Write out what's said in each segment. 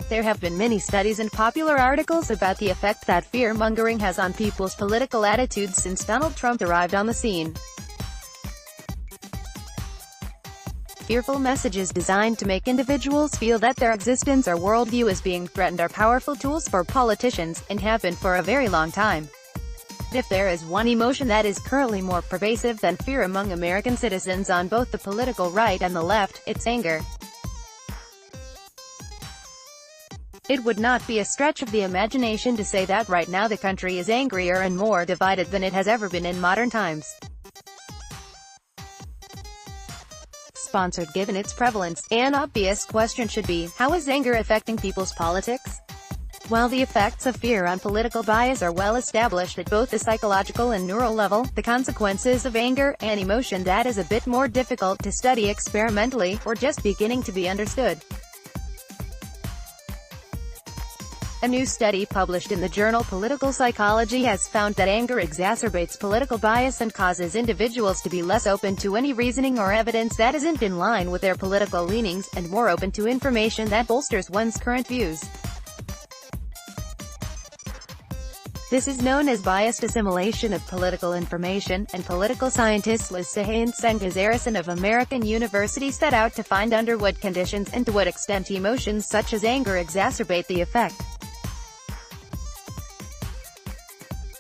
There have been many studies and popular articles about the effect that fear-mongering has on people's political attitudes since Donald Trump arrived on the scene. Fearful messages designed to make individuals feel that their existence or worldview is being threatened are powerful tools for politicians, and have been for a very long time. If there is one emotion that is currently more pervasive than fear among American citizens on both the political right and the left, it's anger. It would not be a stretch of the imagination to say that right now the country is angrier and more divided than it has ever been in modern times. Sponsored. Given its prevalence, an obvious question should be, how is anger affecting people's politics? While the effects of fear on political bias are well established at both the psychological and neural level, the consequences of anger, an emotion that is a bit more difficult to study experimentally, or just beginning to be understood. A new study published in the journal Political Psychology has found that anger exacerbates political bias and causes individuals to be less open to any reasoning or evidence that isn't in line with their political leanings, and more open to information that bolsters one's current views. This is known as biased assimilation of political information, and political scientists Liz Sahay and Cengiz Arison of American University set out to find under what conditions and to what extent emotions such as anger exacerbate the effect.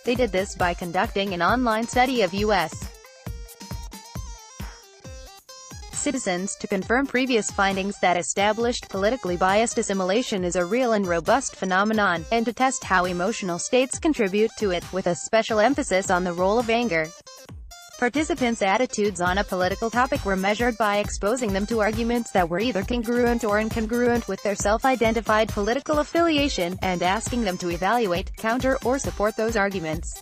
They did this by conducting an online study of U.S. citizens to confirm previous findings that established politically biased assimilation is a real and robust phenomenon, and to test how emotional states contribute to it, with a special emphasis on the role of anger. Participants' attitudes on a political topic were measured by exposing them to arguments that were either congruent or incongruent with their self-identified political affiliation, and asking them to evaluate, counter, or support those arguments.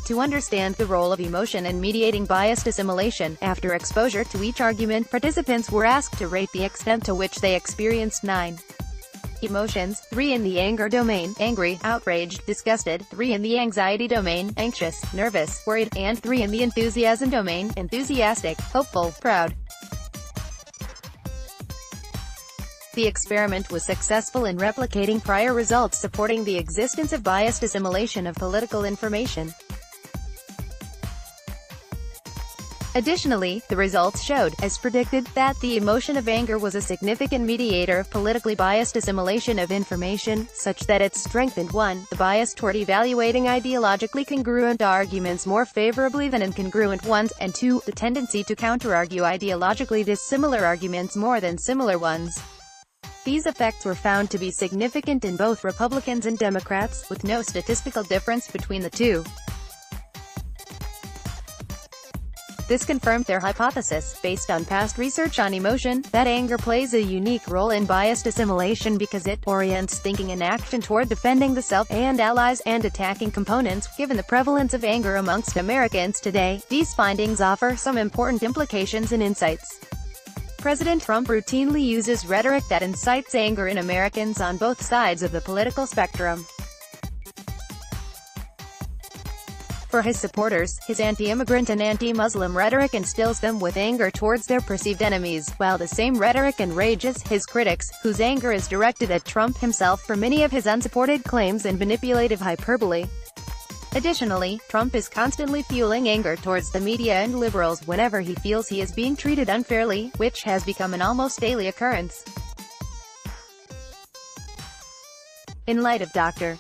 To understand the role of emotion in mediating biased assimilation, after exposure to each argument, participants were asked to rate the extent to which they experienced 9 emotions, 3 in the anger domain, angry, outraged, disgusted, 3 in the anxiety domain, anxious, nervous, worried, and 3 in the enthusiasm domain, enthusiastic, hopeful, proud. The experiment was successful in replicating prior results supporting the existence of biased assimilation of political information. Additionally, the results showed, as predicted, that the emotion of anger was a significant mediator of politically biased assimilation of information, such that it strengthened 1. The bias toward evaluating ideologically congruent arguments more favorably than incongruent ones, and 2. The tendency to counter-argue ideologically dissimilar arguments more than similar ones. These effects were found to be significant in both Republicans and Democrats, with no statistical difference between the two. This confirmed their hypothesis, based on past research on emotion, that anger plays a unique role in biased assimilation because it orients thinking and action toward defending the self and allies and attacking components. Given the prevalence of anger amongst Americans today, these findings offer some important implications and insights. President Trump routinely uses rhetoric that incites anger in Americans on both sides of the political spectrum. For his supporters, his anti-immigrant and anti-Muslim rhetoric instills them with anger towards their perceived enemies, while the same rhetoric enrages his critics, whose anger is directed at Trump himself for many of his unsupported claims and manipulative hyperbole. Additionally, Trump is constantly fueling anger towards the media and liberals whenever he feels he is being treated unfairly, which has become an almost daily occurrence. In light of Dr.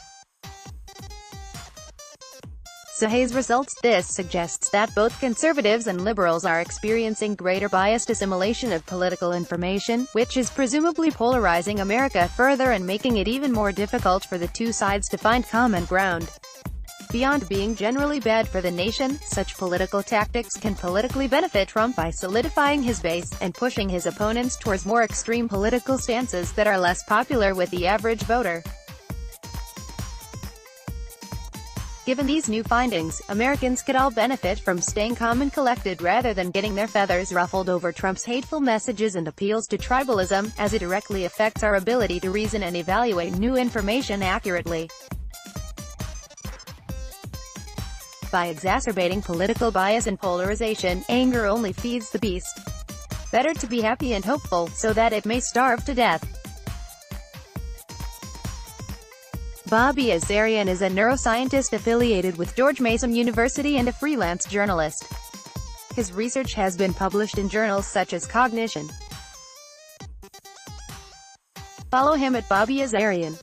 Sahay's results, this suggests that both conservatives and liberals are experiencing greater biased assimilation of political information, which is presumably polarizing America further and making it even more difficult for the two sides to find common ground. Beyond being generally bad for the nation, such political tactics can politically benefit Trump by solidifying his base, and pushing his opponents towards more extreme political stances that are less popular with the average voter. Given these new findings, Americans could all benefit from staying calm and collected rather than getting their feathers ruffled over Trump's hateful messages and appeals to tribalism, as it directly affects our ability to reason and evaluate new information accurately. By exacerbating political bias and polarization, anger only feeds the beast. Better to be happy and hopeful, so that it may starve to death. Bobby Azarian is a neuroscientist affiliated with George Mason University and a freelance journalist. His research has been published in journals such as Cognition. Follow him at Bobby Azarian.